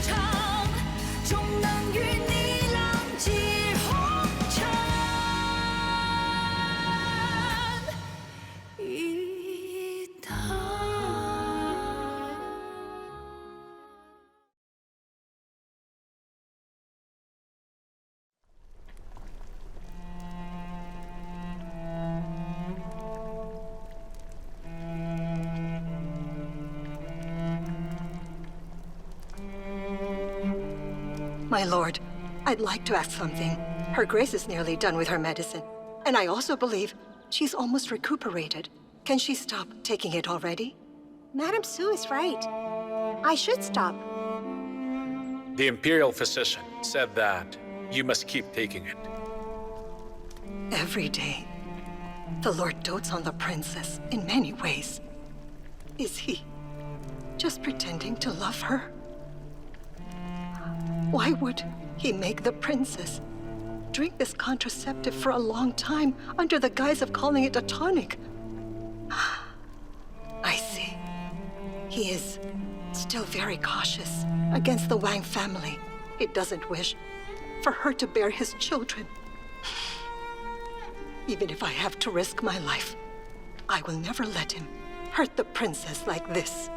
场，终能与你浪迹红尘一趟。My lord, I'd like to ask something. Her Grace is nearly done with her medicine, and I also believe she's almost recuperated. Can she stop taking it already? Madame Su is right. I should stop. The imperial physician said that you must keep taking it. Every day, the Lord dotes on the princess in many ways. Is he just pretending to love her? Why would he make the princess drink this contraceptive for a long time under the guise of calling it a tonic? I see. He is still very cautious against the Wang family. He doesn't wish for her to bear his children. Even if I have to risk my life, I will never let him hurt the princess like this.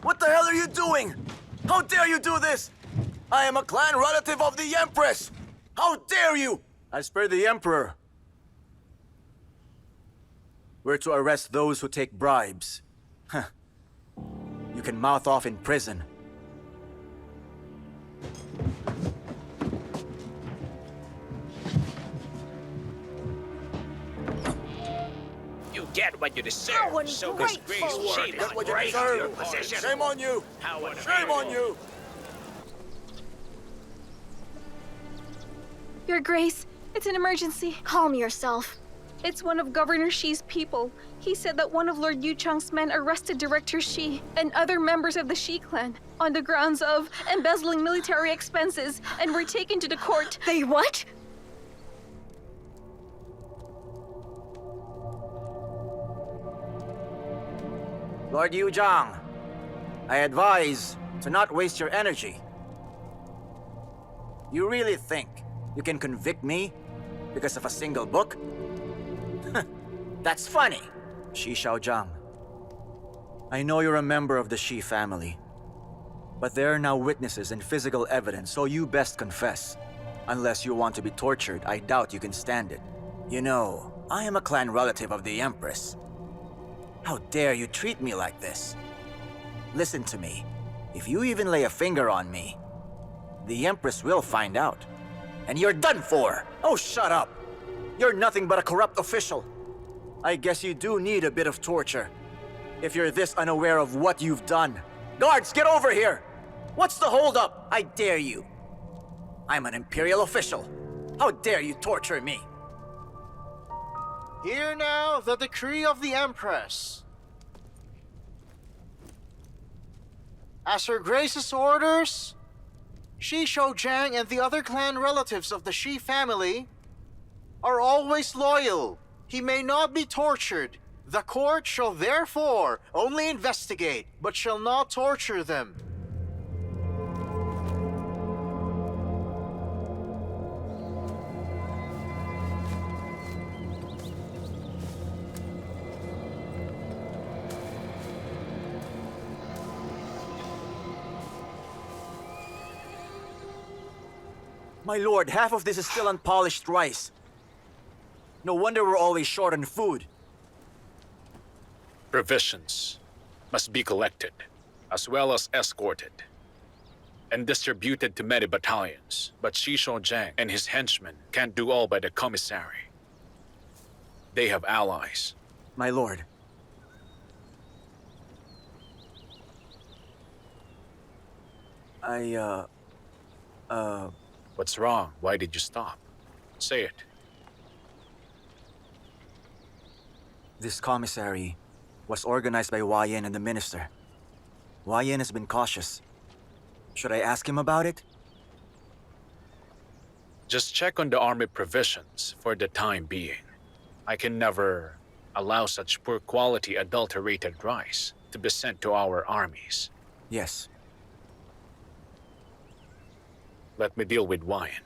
What the hell are you doing? How dare you do this? I am a clan relative of the Empress! How dare you! As per the Emperor, we're to arrest those who take bribes. Huh. You can mouth off in prison. You get what you deserve. How So ungrateful. disgrace shame Get on what you break deserve. your position. Shame on you! How Shame on you! Your Grace, it's an emergency. Calm yourself. It's one of Governor Xi's people. He said that one of Lord Yuchang's men arrested Director Xi and other members of the Xi clan on the grounds of embezzling military expenses and were taken to the court. They what? Lord Yuzhang, I advise to not waste your energy. You really think you can convict me because of a single book? That's funny. Shi Xiaozhang, I know you're a member of the Shi family, but there are now witnesses and physical evidence, so you best confess. Unless you want to be tortured, I doubt you can stand it. You know, I am a clan relative of the Empress. How dare you treat me like this? Listen to me. If you even lay a finger on me, the Empress will find out. And you're done for! Oh, shut up! You're nothing but a corrupt official. I guess you do need a bit of torture, if you're this unaware of what you've done. Guards, get over here! What's the holdup? I dare you. I'm an imperial official. How dare you torture me? Hear now the decree of the Empress. As Her Grace's orders, Shi Shoujiang and the other clan relatives of the Shi family are always loyal. He may not be tortured. The court shall therefore only investigate, but shall not torture them. My lord, half of this is still unpolished rice. No wonder we're always short on food. Provisions must be collected, as well as escorted, and distributed to many battalions. But Shi Shoujiang and his henchmen can't do all by the commissary. They have allies. My lord. What's wrong? Why did you stop? Say it. This commissary was organized by Wang Yan and the minister. Wang Yan has been cautious. Should I ask him about it? Just check on the army provisions for the time being. I can never allow such poor quality adulterated rice to be sent to our armies. Yes. Let me deal with wine.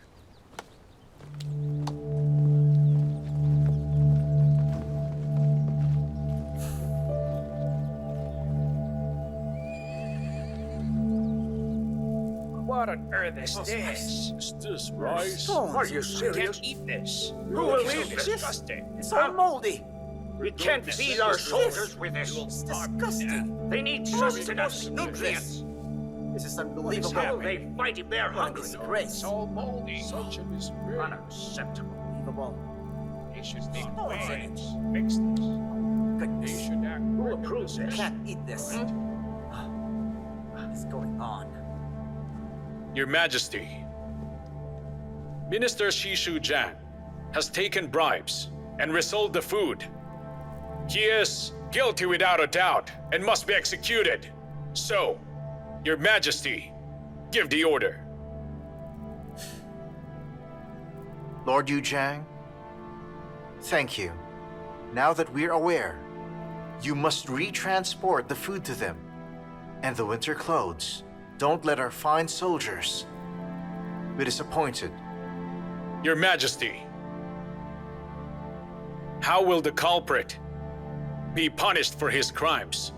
What on earth is this? Is this rice? Are you serious? Can't eat this. Who will eat this? Disgusting. It's all moldy. We can't feed our soldiers with this. It's disgusting. They need sustenance, nutrients. This is How unbelievable. will they fight if they're hungry? Disgrace. all moldy. Such a disgrace. Unacceptable. Unbelievable. They should make No, ways. Fix this. They Goodness. should act. Who approves this? Can't eat this. What is going on? Your Majesty, Minister Shishu Zhang has taken bribes and resold the food. He is guilty without a doubt and must be executed. So, Your Majesty, give the order. Lord Yuzhang, thank you. Now that we're aware, you must retransport the food to them and the winter clothes. Don't let our fine soldiers be disappointed. Your Majesty, how will the culprit be punished for his crimes?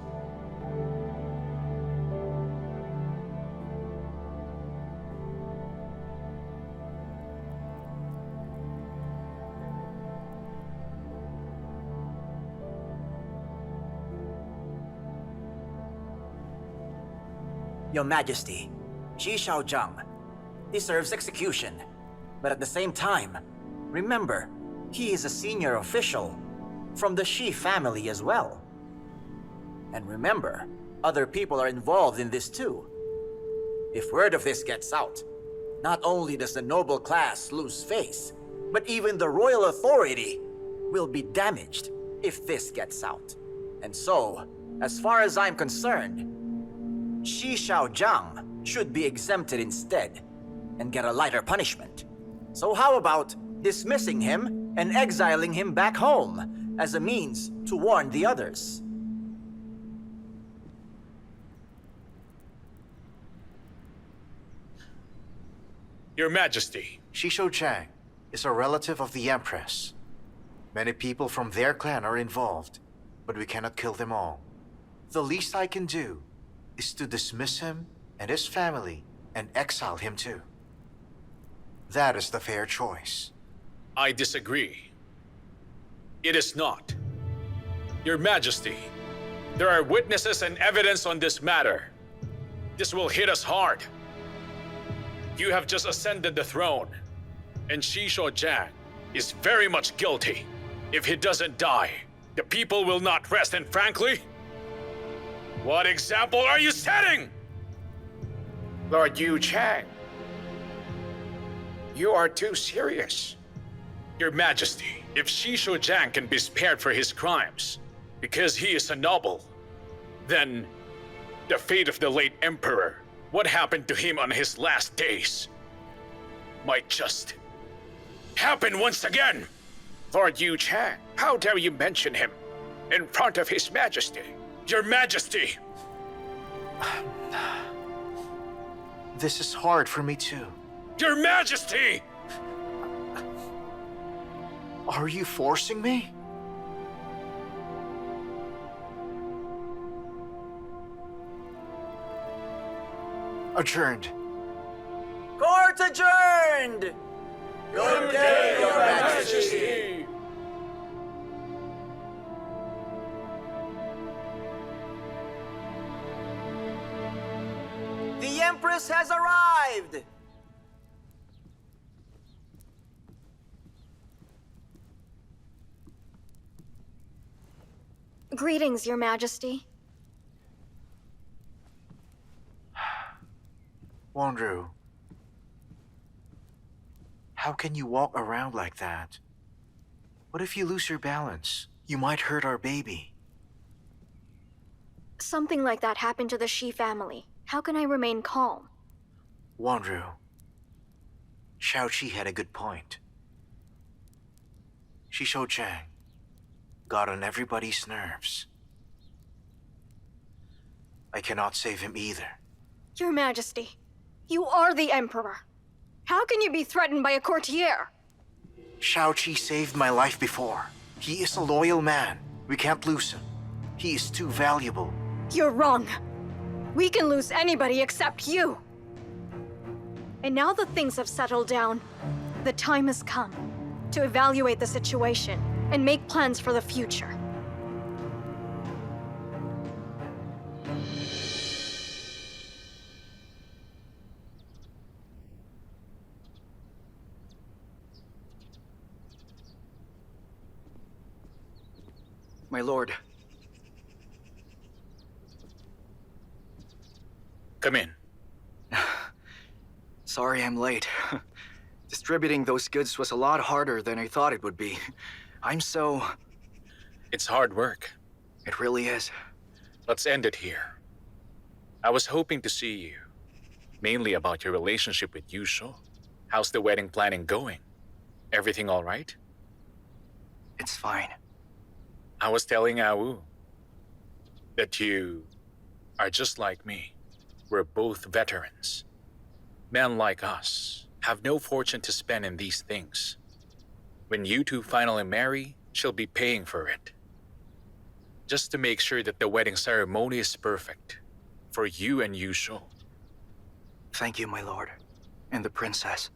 Your Majesty, Xiao Zhang deserves execution. But at the same time, remember, he is a senior official from the Shi family as well. And remember, other people are involved in this too. If word of this gets out, not only does the noble class lose face, but even the royal authority will be damaged if this gets out. And so, as far as I'm concerned, Xiao Zhang should be exempted instead and get a lighter punishment. So how about dismissing him and exiling him back home as a means to warn the others? Your Majesty, Shisho Zhang is a relative of the empress. Many people from their clan are involved, but we cannot kill them all. The least I can do is to dismiss him and his family and exile him too. That is the fair choice. I disagree. It is not. Your Majesty, there are witnesses and evidence on this matter. This will hit us hard. You have just ascended the throne, and Shisho Zhang is very much guilty. If he doesn't die, the people will not rest, and frankly, what example are you setting? Lord Yu Chang, you are too serious. Your Majesty, if Shisho Zhang can be spared for his crimes because he is a noble, then the fate of the late emperor, what happened to him on his last days, might just happen once again. Lord Yu Chang, how dare you mention him in front of His Majesty? Your Majesty! This is hard for me too. Your Majesty! Are you forcing me? Adjourned. Court adjourned! Good day, Your Majesty! The Empress has arrived! Greetings, Your Majesty. Wondru, how can you walk around like that? What if you lose your balance? You might hurt our baby. Something like that happened to the Shi family. How can I remain calm? Wanru, Xiao Qi had a good point. Zhou Zhang got on everybody's nerves. I cannot save him either. Your Majesty, you are the Emperor. How can you be threatened by a courtier? Xiao Qi saved my life before. He is a loyal man. We can't lose him. He is too valuable. You're wrong. We can lose anybody except you. And now that things have settled down, the time has come to evaluate the situation and make plans for the future. My lord. Come in. Sorry I'm late. Distributing those goods was a lot harder than I thought it would be. It's hard work. It really is. Let's end it here. I was hoping to see you, mainly about your relationship with Yuzhou. How's the wedding planning going? Everything all right? It's fine. I was telling Awu that you are just like me. We're both veterans. Men like us have no fortune to spend in these things. When you two finally marry, she'll be paying for it. Just to make sure that the wedding ceremony is perfect for you and Yuzhou. Thank you, my lord. And the princess.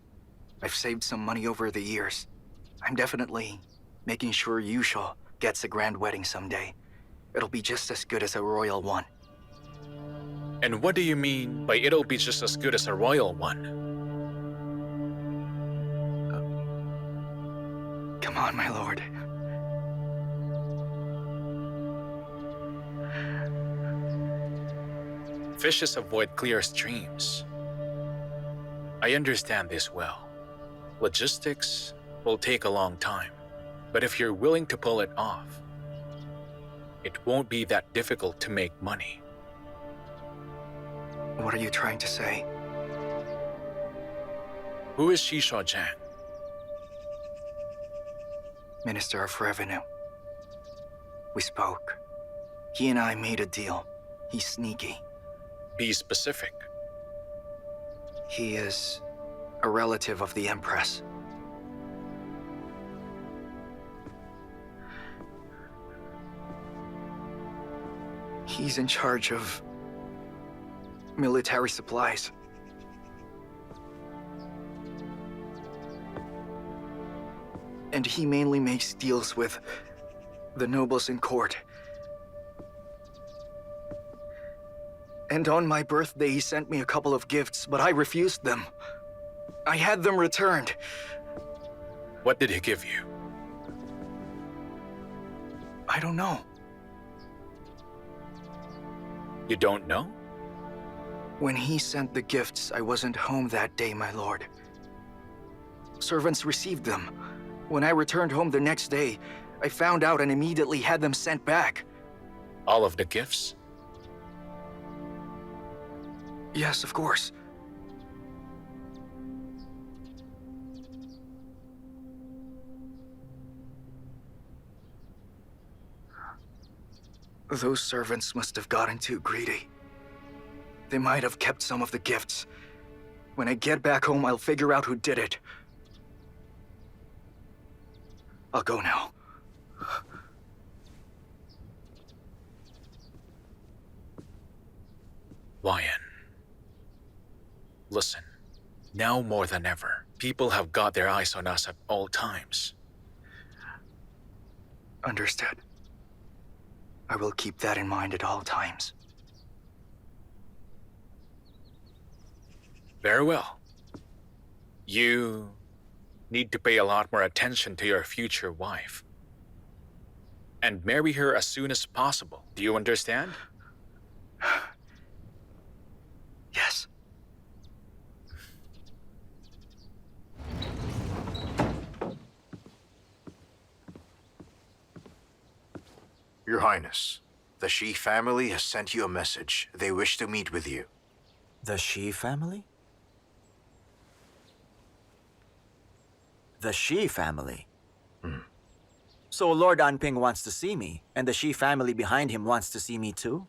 I've saved some money over the years. I'm definitely making sure Yuzhou gets a grand wedding someday. It'll be just as good as a royal one. And what do you mean by it'll be just as good as a royal one? Come on, my lord. Fishes avoid clear streams. I understand this well. Logistics will take a long time. But if you're willing to pull it off, it won't be that difficult to make money. What are you trying to say? Who is Zhou Zhang? Minister of Revenue. We spoke. He and I made a deal. He's sneaky. Be specific. He is a relative of the empress. He's in charge of military supplies. And he mainly makes deals with the nobles in court. And on my birthday, he sent me a couple of gifts, but I refused them. I had them returned. What did he give you? I don't know. You don't know? When he sent the gifts, I wasn't home that day, my lord. Servants received them. When I returned home the next day, I found out and immediately had them sent back. All of the gifts? Yes, of course. Those servants must have gotten too greedy. They might have kept some of the gifts. When I get back home, I'll figure out who did it. I'll go now. Wang Yan. Listen, now more than ever, people have got their eyes on us at all times. Understood. I will keep that in mind at all times. Very well. You need to pay a lot more attention to your future wife. And marry her as soon as possible. Do you understand? Yes. Your Highness, the Shi family has sent you a message. They wish to meet with you. The Shi family? The Shi family? So Lord Anping wants to see me, and the Shi family behind him wants to see me too?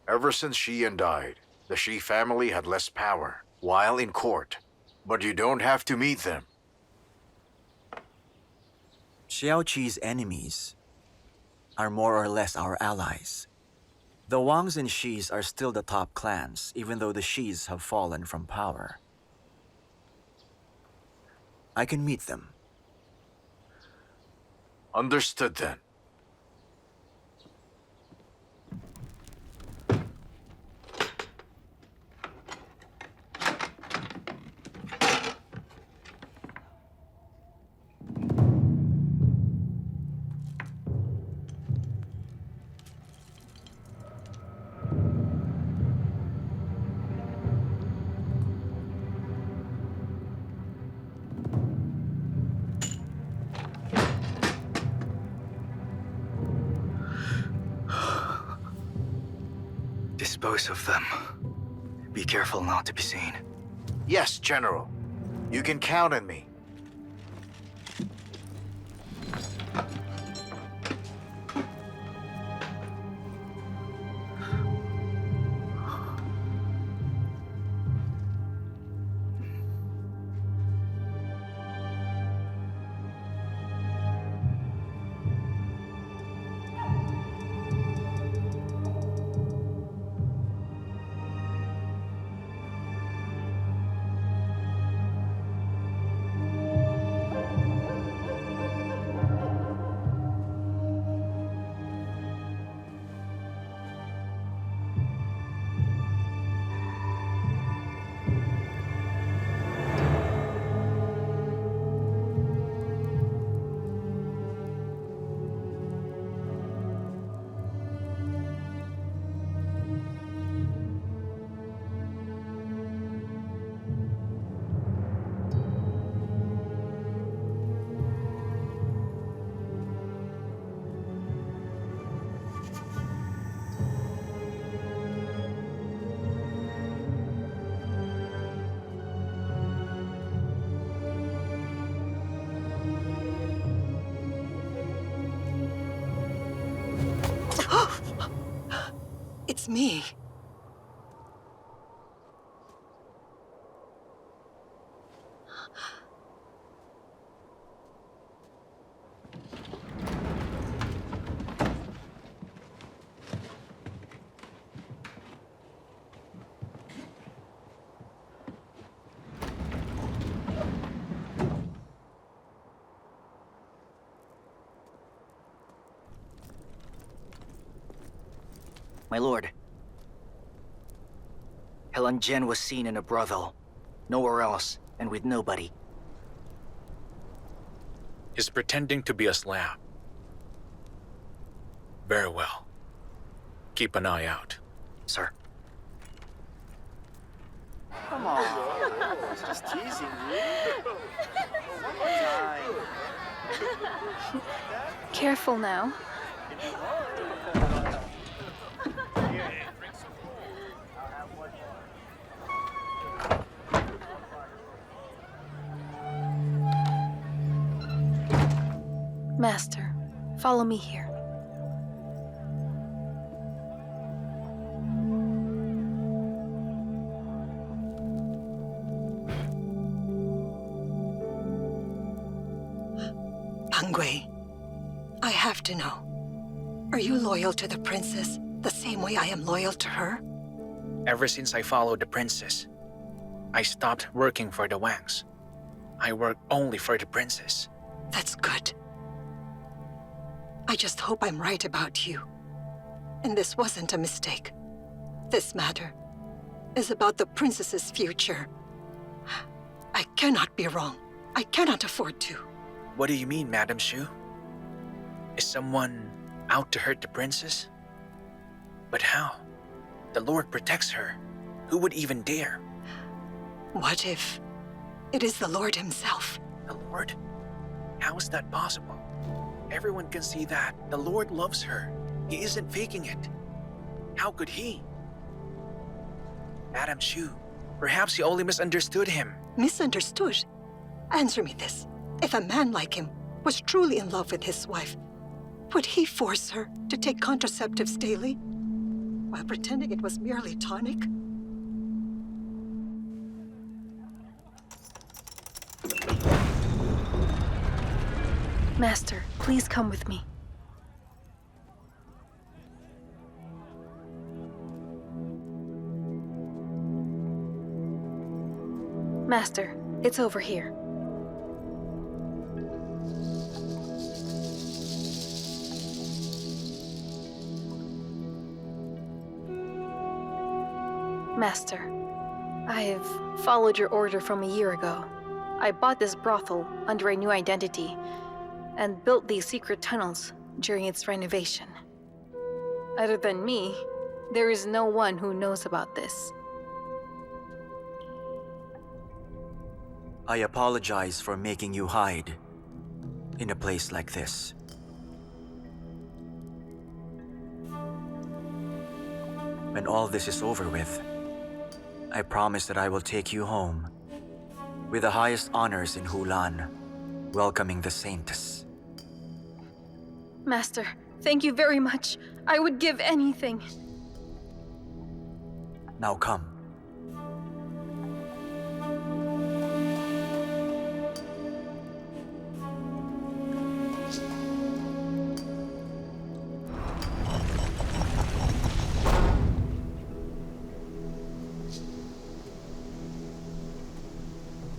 Ever since Xian died, the Shi family had less power while in court. But you don't have to meet them. Xiao Qi's enemies are more or less our allies. The Wangs and Shis are still the top clans, even though the Shis have fallen from power. I can meet them. Understood then. Dispose of them. Be careful not to be seen. Yes, General. You can count on me. It's me. My lord, Helan Jen was seen in a brothel. Nowhere else, and with nobody. He's pretending to be a slave. Very well. Keep an eye out. Sir. Come on. It's just teasing you. One more time. Careful now. Master, follow me here. Pangui, I have to know. Are you loyal to the princess the same way I am loyal to her? Ever since I followed the princess, I stopped working for the Wangs. I work only for the princess. That's good. I just hope I'm right about you. And this wasn't a mistake. This matter is about the princess's future. I cannot be wrong. I cannot afford to. What do you mean, Madam Shu? Is someone out to hurt the princess? But how? The Lord protects her. Who would even dare? What if it is the Lord himself? The Lord? How is that possible? Everyone can see that. The Lord loves her. He isn't faking it. How could he? Madam Shu, perhaps you only misunderstood him. Misunderstood? Answer me this. If a man like him was truly in love with his wife, would he force her to take contraceptives daily while pretending it was merely tonic? Master, please come with me. Master, it's over here. Master, I've followed your order from a year ago. I bought this brothel under a new identity and built these secret tunnels during its renovation. Other than me, there is no one who knows about this. I apologize for making you hide in a place like this. When all this is over with, I promise that I will take you home with the highest honors in Helan, welcoming the Saintess. Master, thank you very much. I would give anything. Now come.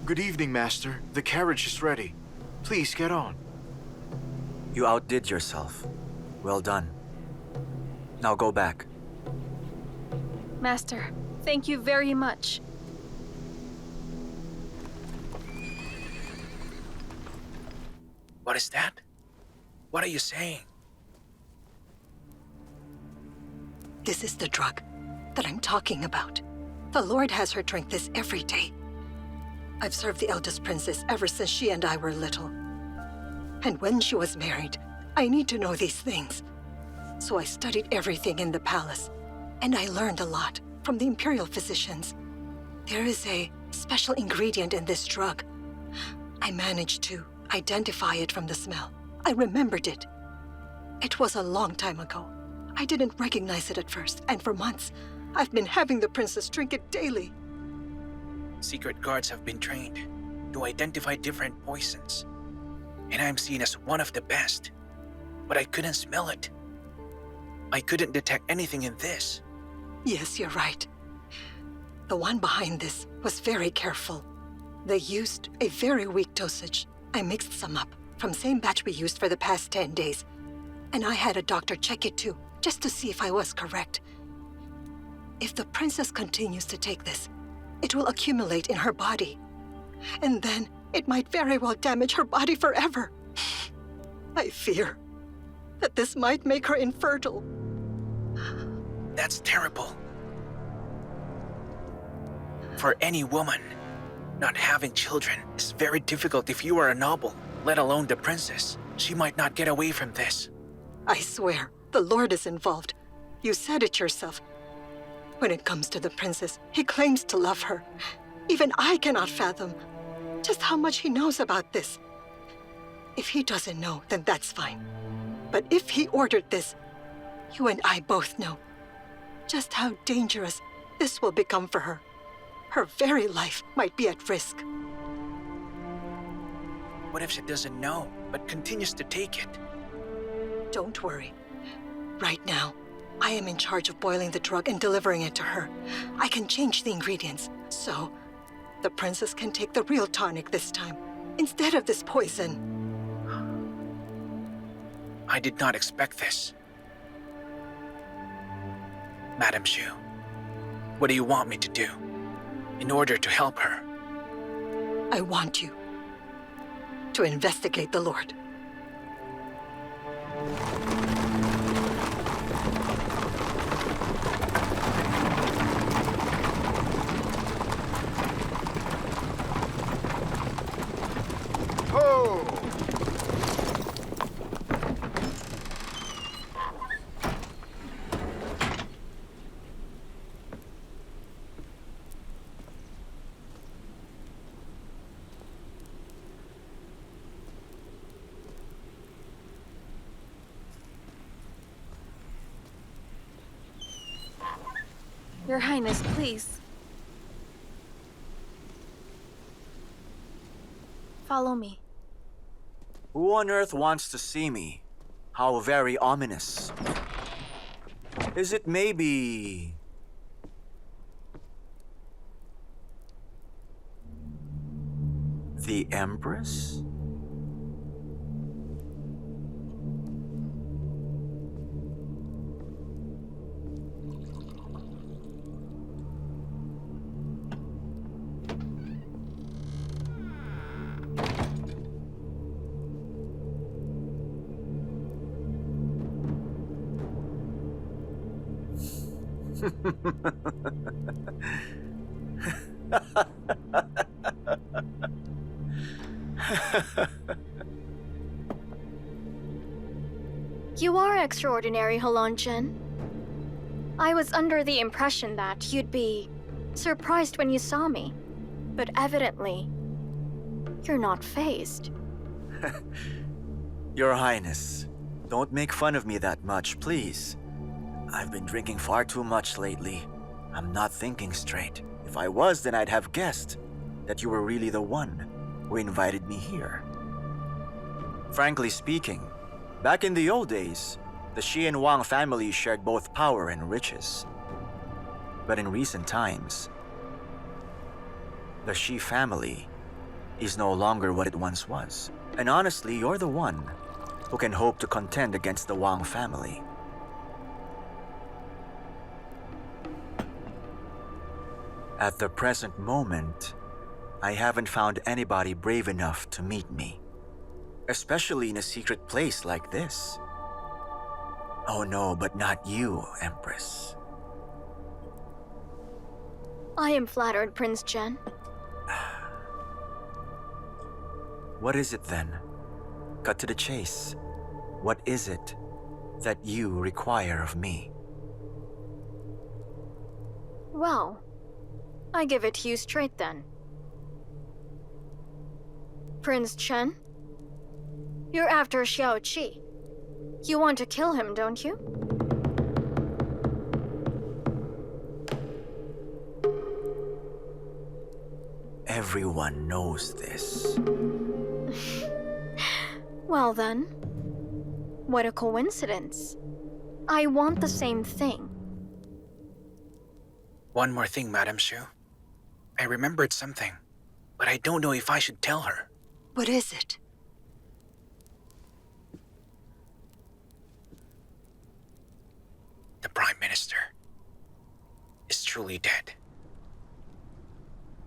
Good evening, Master. The carriage is ready. Please get on. You outdid yourself. Well done. Now go back. Master, thank you very much. What is that? What are you saying? This is the drug that I'm talking about. The Lord has her drink this every day. I've served the eldest princess ever since she and I were little. And when she was married, I need to know these things. So I studied everything in the palace, and I learned a lot from the imperial physicians. There is a special ingredient in this drug. I managed to identify it from the smell. I remembered it. It was a long time ago. I didn't recognize it at first, and for months, I've been having the princess drink it daily. Secret guards have been trained to identify different poisons. And I'm seen as one of the best. But I couldn't smell it. I couldn't detect anything in this. Yes, you're right. The one behind this was very careful. They used a very weak dosage. I mixed some up from same batch we used for the past 10 days. And I had a doctor check it too, just to see if I was correct. If the princess continues to take this, it will accumulate in her body. And then it might very well damage her body forever. I fear that this might make her infertile. That's terrible. For any woman, not having children is very difficult if you are a noble, let alone the princess. She might not get away from this. I swear, the Lord is involved. You said it yourself. When it comes to the princess, he claims to love her. Even I cannot fathom just how much he knows about this. If he doesn't know, then that's fine. But if he ordered this, you and I both know just how dangerous this will become for her. Her very life might be at risk. What if she doesn't know, but continues to take it? Don't worry. Right now, I am in charge of boiling the drug and delivering it to her. I can change the ingredients, so the princess can take the real tonic this time, instead of this poison. I did not expect this. Madam Zhu, what do you want me to do in order to help her? I want you to investigate the Lord. Your Highness, please. Follow me. Who on earth wants to see me? How very ominous. Is it maybe... the Empress? You are extraordinary, Helan Jin. I was under the impression that you'd be surprised when you saw me, but evidently, you're not fazed. Your Highness, don't make fun of me that much, please. I've been drinking far too much lately. I'm not thinking straight. If I was, then I'd have guessed that you were really the one who invited me here. Frankly speaking, back in the old days, the Xi and Wang families shared both power and riches. But in recent times, the Xi family is no longer what it once was. And honestly, you're the one who can hope to contend against the Wang family. At the present moment, I haven't found anybody brave enough to meet me. Especially in a secret place like this. Oh no, but not you, Empress. I am flattered, Prince Jen. What is it then? Cut to the chase. What is it that you require of me? Well, I give it to you straight then. Prince Chen, you're after Xiao Qi. You want to kill him, don't you? Everyone knows this. Well then, what a coincidence. I want the same thing. One more thing, Madam Shu. I remembered something, but I don't know if I should tell her. What is it? The Prime Minister is truly dead.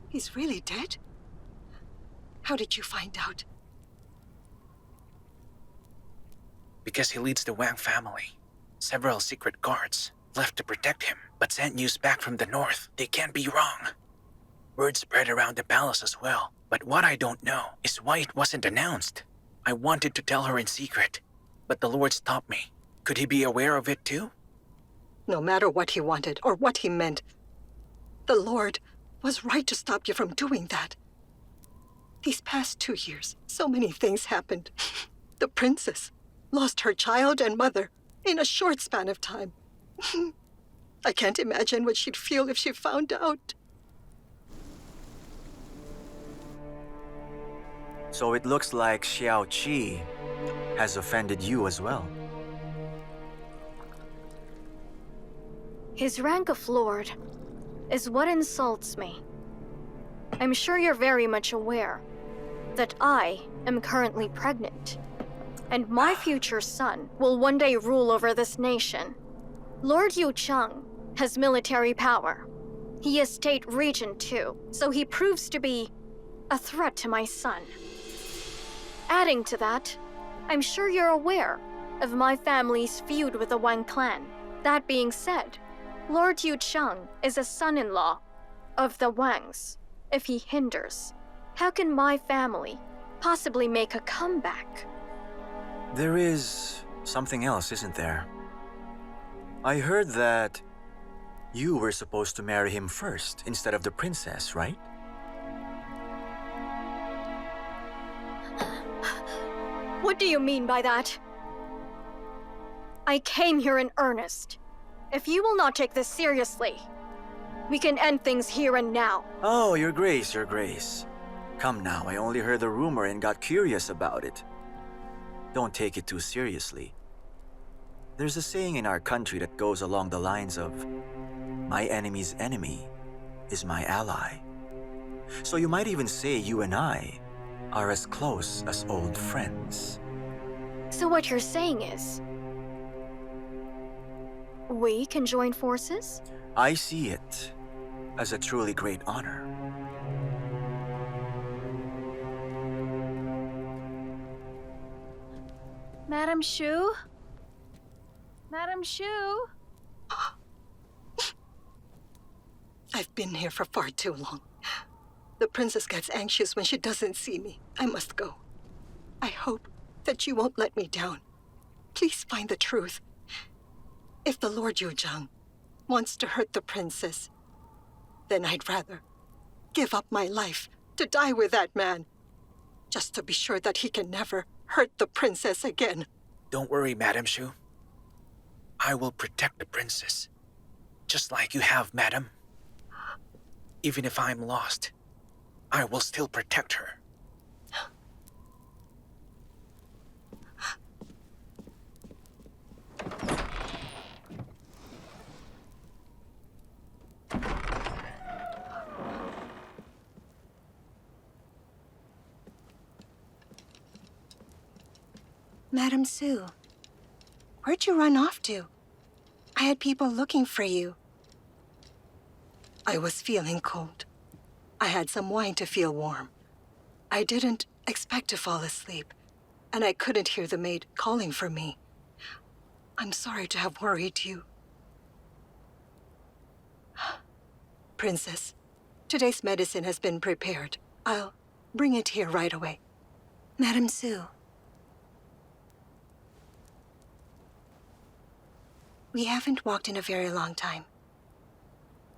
He's really dead? How did you find out? Because he leads the Wang family. Several secret guards left to protect him, but sent news back from the north. They can't be wrong. Word spread around the palace as well, but what I don't know is why it wasn't announced. I wanted to tell her in secret, but the Lord stopped me. Could he be aware of it too? No matter what he wanted or what he meant, the Lord was right to stop you from doing that. These past 2 years, so many things happened. The princess lost her child and mother in a short span of time. I can't imagine what she'd feel if she found out. So it looks like Xiao Qi has offended you as well. His rank of lord is what insults me. I'm sure you're very much aware that I am currently pregnant, and my future son will one day rule over this nation. Lord Yuchang has military power. He is state regent too, so he proves to be a threat to my son. Adding to that, I'm sure you're aware of my family's feud with the Wang clan. That being said, Lord Yuchang is a son-in-law of the Wangs. If he hinders, how can my family possibly make a comeback? There is something else, isn't there? I heard that you were supposed to marry him first instead of the princess, right? What do you mean by that? I came here in earnest. If you will not take this seriously, We can end things here and now. Oh, Your Grace, Your Grace. Come now, I only heard the rumor and got curious about it. Don't take it too seriously. There's a saying in our country that goes along the lines of, my enemy's enemy is my ally. So you might even say you and I are as close as old friends. So what you're saying is, we can join forces? I see it as a truly great honor. Madam Shu? Madam Shu? I've been here for far too long. The princess gets anxious when she doesn't see me. I must go. I hope that you won't let me down. Please find the truth. If the Lord Yuzhang wants to hurt the princess, then I'd rather give up my life to die with that man, just to be sure that he can never hurt the princess again. Don't worry, Madam Shu. I will protect the princess, just like you have, Madam. Even if I'm lost, I will still protect her. Madam Sue, where'd you run off to? I had people looking for you. I was feeling cold. I had some wine to feel warm. I didn't expect to fall asleep, and I couldn't hear the maid calling for me. I'm sorry to have worried you. Princess, today's medicine has been prepared. I'll bring it here right away. Madam Sue. We haven't walked in a very long time.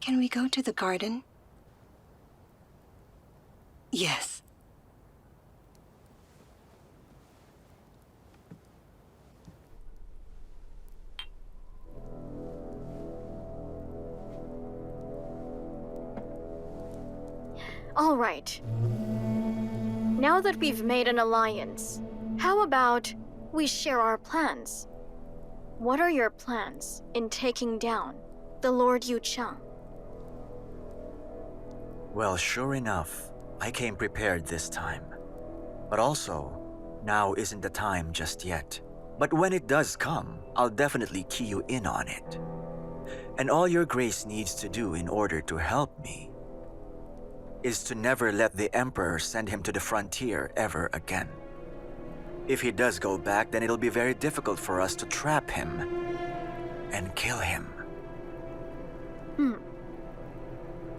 Can we go to the garden? Yes. All right. Now that we've made an alliance, how about we share our plans? What are your plans in taking down the Lord Yuchang? Well, sure enough, I came prepared this time. But also, now isn't the time just yet. But when it does come, I'll definitely key you in on it. And all Your Grace needs to do in order to help me is to never let the Emperor send him to the frontier ever again. If he does go back, then it'll be very difficult for us to trap him and kill him.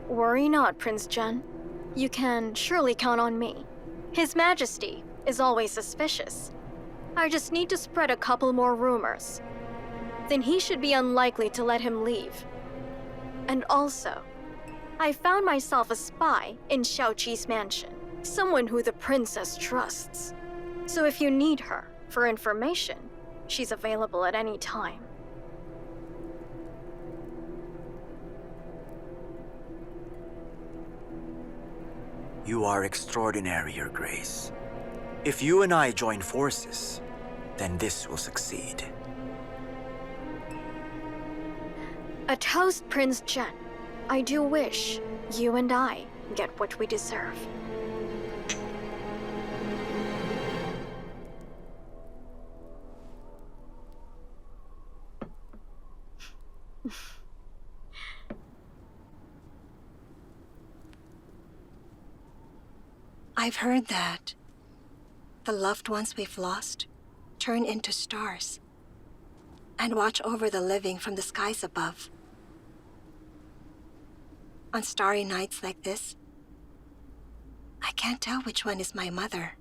Worry not, Prince Zhen. You can surely count on me. His Majesty is always suspicious. I just need to spread a couple more rumors. Then he should be unlikely to let him leave. And also, I found myself a spy in Xiao Qi's mansion, someone who the princess trusts. So if you need her for information, she's available at any time. You are extraordinary, Your Grace. If you and I join forces, then this will succeed. A toast, Prince Zhen. I do wish you and I get what we deserve. I've heard that the loved ones we've lost turn into stars and watch over the living from the skies above. On starry nights like this, I can't tell which one is my mother.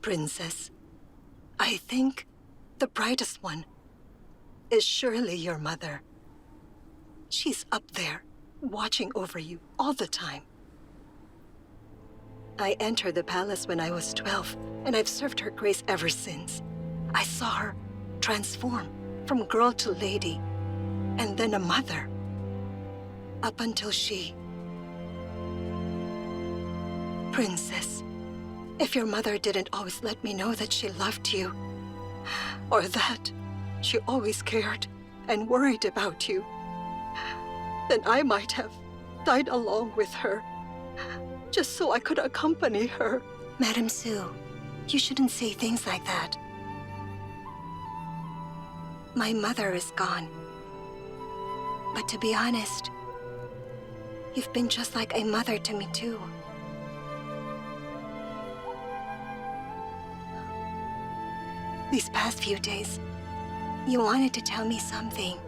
Princess, I think the brightest one is surely your mother. She's up there, watching over you all the time. I entered the palace when I was 12, and I've served her grace ever since. I saw her transform from girl to lady, and then a mother. Up until she... Princess, if your mother didn't always let me know that she loved you, or that she always cared and worried about you, then I might have died along with her, just so I could accompany her. Madame Su, you shouldn't say things like that. My mother is gone. But to be honest, you've been just like a mother to me too. These past few days, you wanted to tell me something,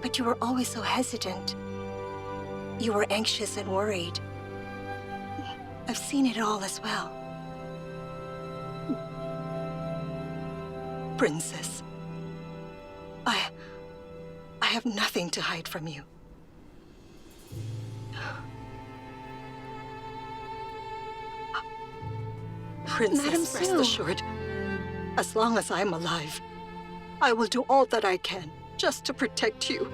but you were always so hesitant. You were anxious and worried. I've seen it all as well. Princess, I have nothing to hide from you. Princess, Madame rest Su. assured, as long as I'm alive, I will do all that I can just to protect you.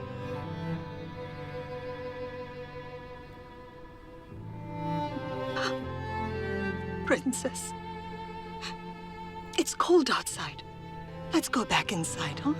Princess, it's cold outside. Let's go back inside, huh?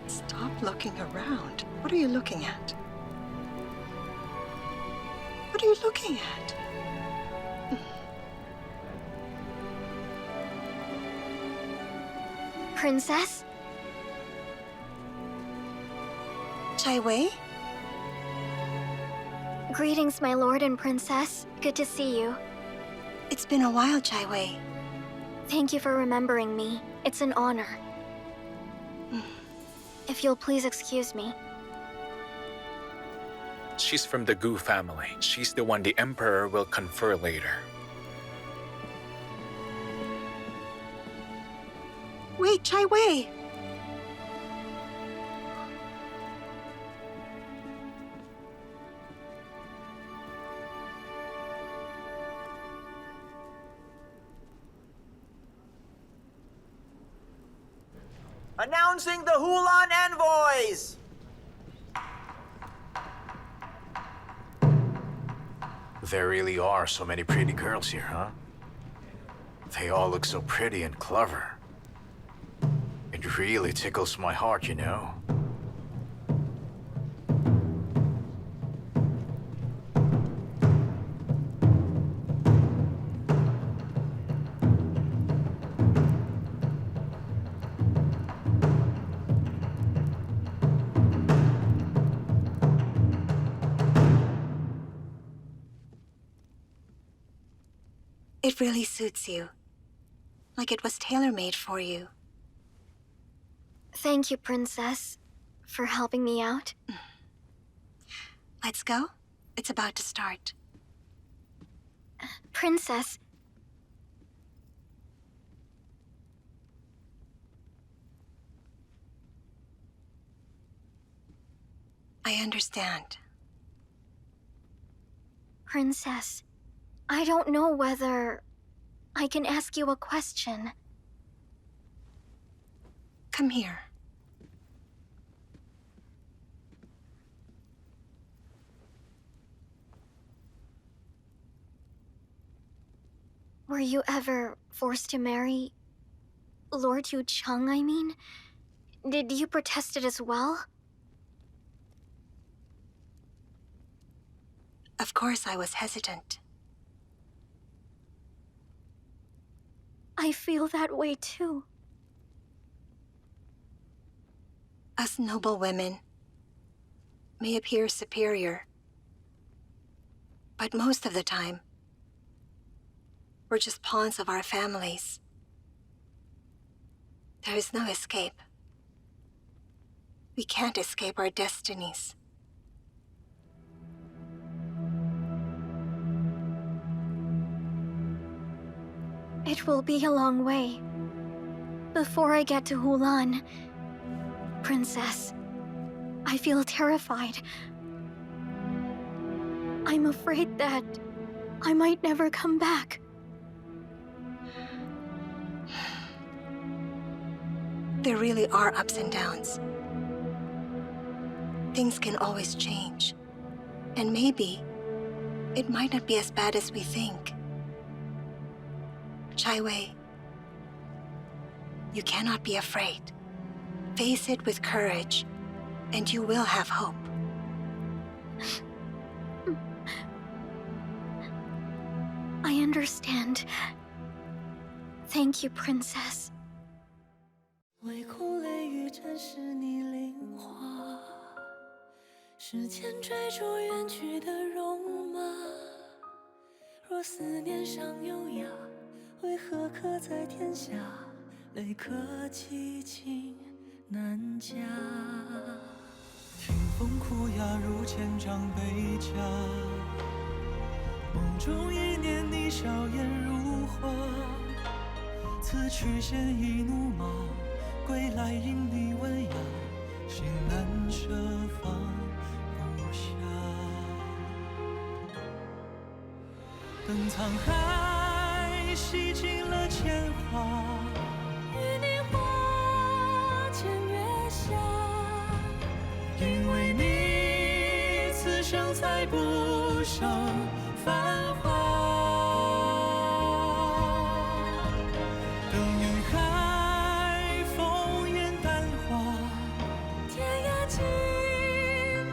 Stop looking around. What are you looking at? What are you looking at? Princess? Chai Wei? Greetings, my lord and princess. Good to see you. It's been a while, Chai Wei. Thank you for remembering me. It's an honor. If you'll please excuse me. She's from the Gu family. She's the one the Emperor will confer later. Wait, Chai Wei! Announcing the Helan envoys! There really are so many pretty girls here, huh? They all look so pretty and clever. It really tickles my heart, you know? It really suits you. Like it was tailor-made for you. Thank you, Princess, for helping me out. Let's go. It's about to start. Princess. I understand. Princess, I don't know whether I can ask you a question. Come here. Were you ever forced to marry Lord Yucheng, I mean? Did you protest it as well? Of course I was hesitant. I feel that way too. Us noble women may appear superior, but most of the time, we're just pawns of our families. There is no escape. We can't escape our destinies. It will be a long way before I get to Helan. Princess, I feel terrified. I'm afraid that I might never come back. There really are ups and downs. Things can always change. And maybe it might not be as bad as we think. Chai Wei, you cannot be afraid. Face it with courage, and you will have hope. I understand. Thank you, Princess. 唯恐泪雨沾湿你菱花，时间追逐远去的戎马。若思念尚优雅，为何刻在天下？泪可寄情难夹。听风哭哑如千丈悲家，梦中一念你笑颜如花。此去现一怒马，归来因你温雅，心难舍放不下。等沧海洗尽了铅华，与你花前月下，因为你此生才不剩繁华。等云海烽烟淡化，天涯尽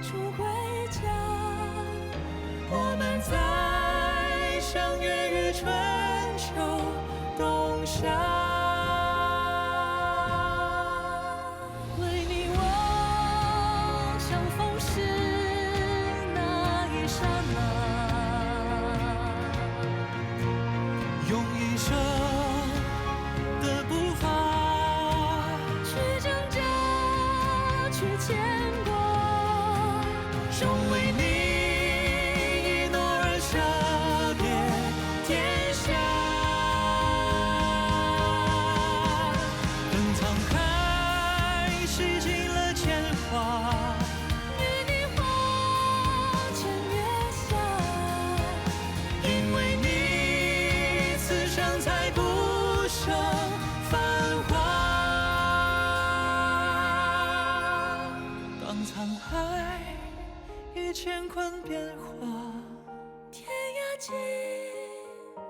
处归家。我们再相约于春秋冬夏。为你望相逢时那一刹那，用一生的步伐，去挣扎，去牵挂，终为你一诺而下，别天下。等沧海洗尽了铅华，与你花前月下。因为你此生才不剩繁华。当沧海已乾坤变化，天涯尽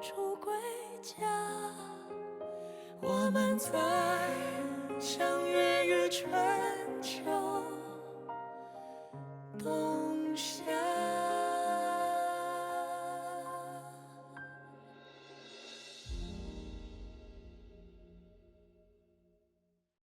处归家。我们再相约于春秋冬